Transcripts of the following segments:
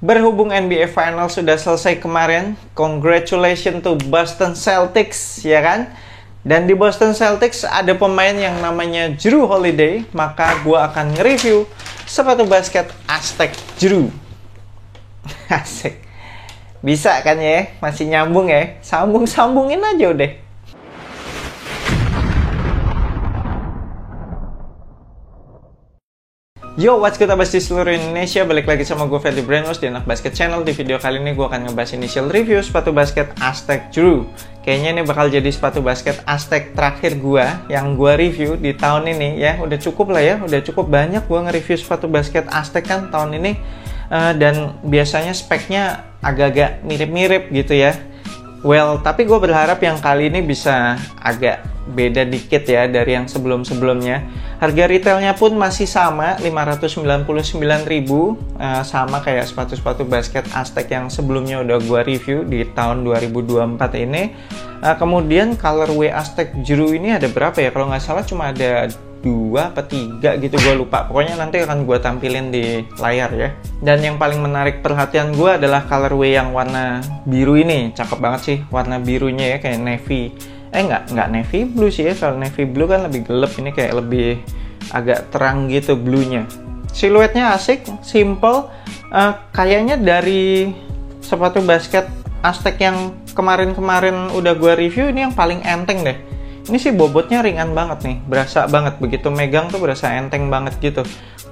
Berhubung NBA Final sudah selesai kemarin, congratulations to Boston Celtics, ya kan? Dan di Boston Celtics ada pemain yang namanya Jrue Holiday, maka gue akan nge-review sepatu basket Aztec Jrue. Asik. Bisa kan ya? Masih nyambung ya? Sambung-sambungin aja udah. Yo, what's good abas di seluruh Indonesia? Balik lagi sama gue Freddy Brainwash di Anak Basket Channel. Di video kali ini gue akan ngebahas initial review sepatu basket Aztec Jrue. Kayaknya ini bakal jadi sepatu basket Aztec terakhir gue yang gue review di tahun ini ya. Udah cukup lah ya, udah cukup banyak gue nge-review sepatu basket Aztec kan tahun ini. Dan biasanya speknya agak-agak mirip-mirip gitu ya. Well, tapi gue berharap yang kali ini bisa agak beda dikit ya dari yang sebelum-sebelumnya. Harga retailnya pun masih sama, 599.000, sama kayak sepatu-sepatu basket Aztec yang sebelumnya udah gue review di tahun 2024 ini. Kemudian colorway Aztec Jrue ini ada berapa ya? Kalau nggak salah cuma ada 2 atau 3 gitu, gue lupa. Pokoknya nanti akan gue tampilin di layar ya. Dan yang paling menarik perhatian gue adalah colorway yang warna biru ini. Cakep banget sih warna birunya ya, kayak navy. Nggak navy blue sih ya. Kalau navy blue kan lebih gelap, ini kayak lebih agak terang gitu bluenya. Siluetnya asik, simple. Kayaknya dari sepatu basket Aztec yang kemarin-kemarin udah gue review, ini yang paling enteng deh. Ini sih bobotnya ringan banget nih, berasa banget, begitu megang tuh berasa enteng banget gitu.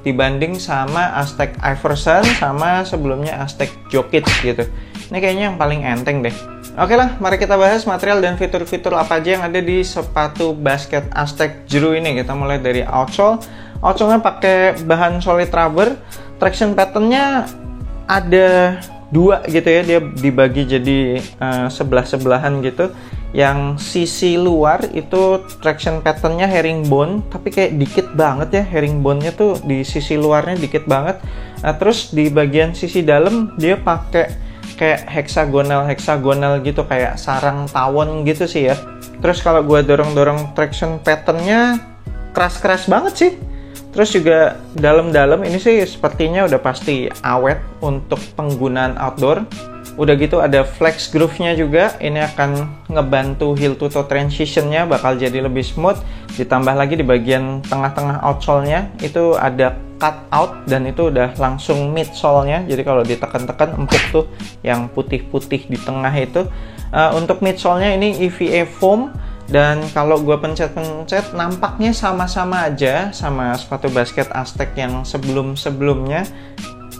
Dibanding sama Aztec Iverson sama sebelumnya Aztec Jokic gitu. Ini kayaknya yang paling enteng deh. Oke lah, mari kita bahas material dan fitur-fitur apa aja yang ada di sepatu basket Aztec Jrue ini. Kita mulai dari outsole. Outsole-nya pakai bahan solid rubber. Traction pattern-nya ada 2 gitu ya, dia dibagi jadi sebelah-sebelahan gitu. Yang sisi luar itu traction pattern-nya herringbone, tapi kayak dikit banget ya, herringbone-nya tuh di sisi luarnya dikit banget. Terus di bagian sisi dalam dia pakai kayak heksagonal gitu, kayak sarang tawon gitu sih ya. Terus kalau gue dorong-dorong traction pattern-nya keras-keras banget sih. Terus juga dalam-dalam ini sih sepertinya udah pasti awet untuk penggunaan outdoor. Udah gitu ada flex groove-nya juga. Ini akan ngebantu heel to toe transition-nya bakal jadi lebih smooth. Ditambah lagi di bagian tengah-tengah outsole-nya itu ada cut out dan itu udah langsung midsole-nya. Jadi kalau ditekan-tekan empuk tuh yang putih-putih di tengah itu. Untuk midsole-nya ini EVA foam. Dan kalau gue pencet-pencet nampaknya sama-sama aja sama sepatu basket Aztec yang sebelum-sebelumnya.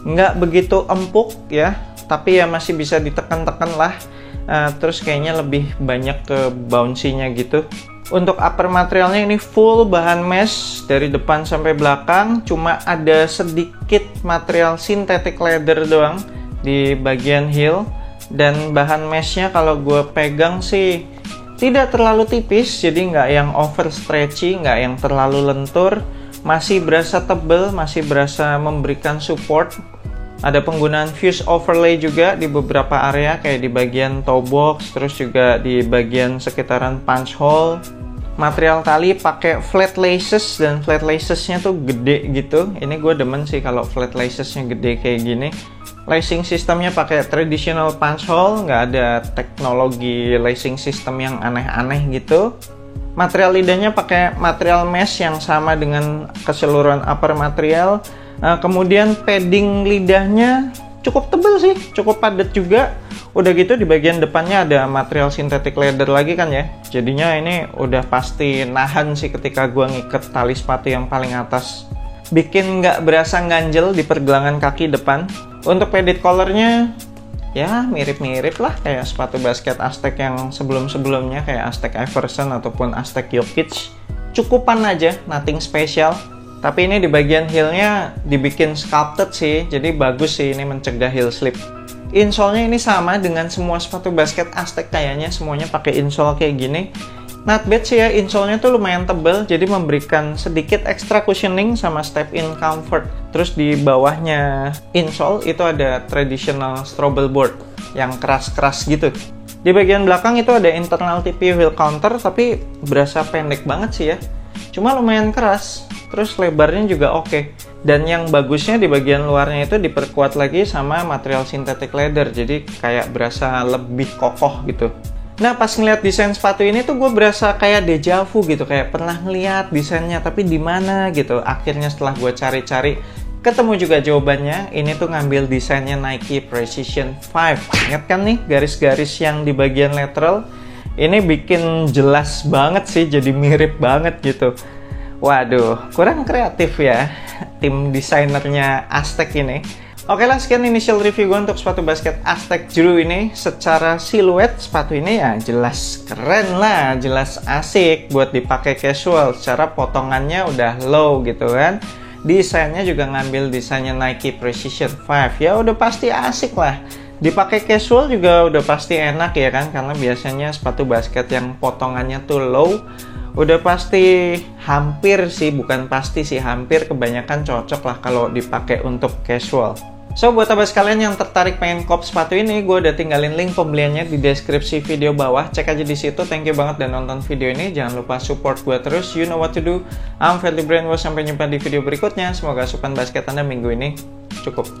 Nggak begitu empuk ya, tapi ya masih bisa ditekan-tekan lah. Terus kayaknya lebih banyak ke bouncy-nya gitu. Untuk upper materialnya ini full bahan mesh dari depan sampai belakang. Cuma ada sedikit material synthetic leather doang di bagian heel. Dan bahan meshnya kalau gue pegang sih tidak terlalu tipis, jadi nggak yang over stretchy, nggak yang terlalu lentur. Masih berasa tebel, masih berasa memberikan support. Ada penggunaan fuse overlay juga di beberapa area, kayak di bagian toe box, terus juga di bagian sekitaran punch hole. Material tali pakai flat laces, dan flat lacesnya tuh gede gitu. Ini gue demen sih kalau flat lacesnya gede kayak gini. Lacing sistemnya pakai traditional punch hole, nggak ada teknologi lacing system yang aneh-aneh gitu. Material lidahnya pakai material mesh yang sama dengan keseluruhan upper material. Kemudian padding lidahnya cukup tebal sih, cukup padat juga. Udah gitu di bagian depannya ada material synthetic leather lagi kan ya. Jadinya ini udah pasti nahan sih ketika gua ngiket tali sepatu yang paling atas. Bikin nggak berasa ganjel di pergelangan kaki depan. Untuk padded collarnya ya mirip-mirip lah kayak sepatu basket Aztec yang sebelum-sebelumnya, kayak Aztec Iverson ataupun Aztec Jokic. Cukupan aja, nothing special. Tapi ini di bagian heelnya dibikin sculpted sih, jadi bagus sih, ini mencegah heel slip. Insole-nya ini sama dengan semua sepatu basket Aztec, kayaknya semuanya pakai insole kayak gini. Not bad sih ya, insole-nya tuh lumayan tebal, jadi memberikan sedikit extra cushioning sama step-in comfort. Terus di bawahnya insole itu ada traditional strobel board yang keras-keras gitu. Di bagian belakang itu ada internal TPU heel counter, tapi berasa pendek banget sih ya. cuma lumayan keras, terus lebarnya juga oke. Dan yang bagusnya di bagian luarnya itu diperkuat lagi sama material synthetic leather, jadi kayak berasa lebih kokoh gitu. Nah, pas ngeliat desain sepatu ini tuh gue berasa kayak deja vu gitu, kayak pernah ngeliat desainnya tapi di mana gitu. Akhirnya setelah gue cari-cari, ketemu juga jawabannya. Ini tuh ngambil desainnya Nike Precision 5. Ingat kan nih garis-garis yang di bagian lateral? Ini bikin jelas banget sih, jadi mirip banget gitu. Waduh, kurang kreatif ya tim desainernya Aztec ini. Oke lah, sekian initial review gue untuk sepatu basket Aztec Drew ini. Secara siluet sepatu ini ya jelas keren lah, jelas asik buat dipakai casual. Secara potongannya udah low gitu kan. Desainnya juga ngambil desainnya Nike Precision 5. Ya udah pasti asik lah. Dipakai casual juga udah pasti enak ya kan, karena biasanya sepatu basket yang potongannya tuh low udah pasti hampir sih, bukan pasti sih, hampir kebanyakan cocok lah kalau dipakai untuk casual. So, buat abas kalian yang tertarik pengen kop sepatu ini, gue udah tinggalin link pembeliannya di deskripsi video bawah. Cek aja di situ. Thank you banget udah nonton video ini. Jangan lupa support gue terus. You know what to do. I'm Fadly Brainwash. Sampai jumpa di video berikutnya. Semoga asupan basket Anda minggu ini cukup.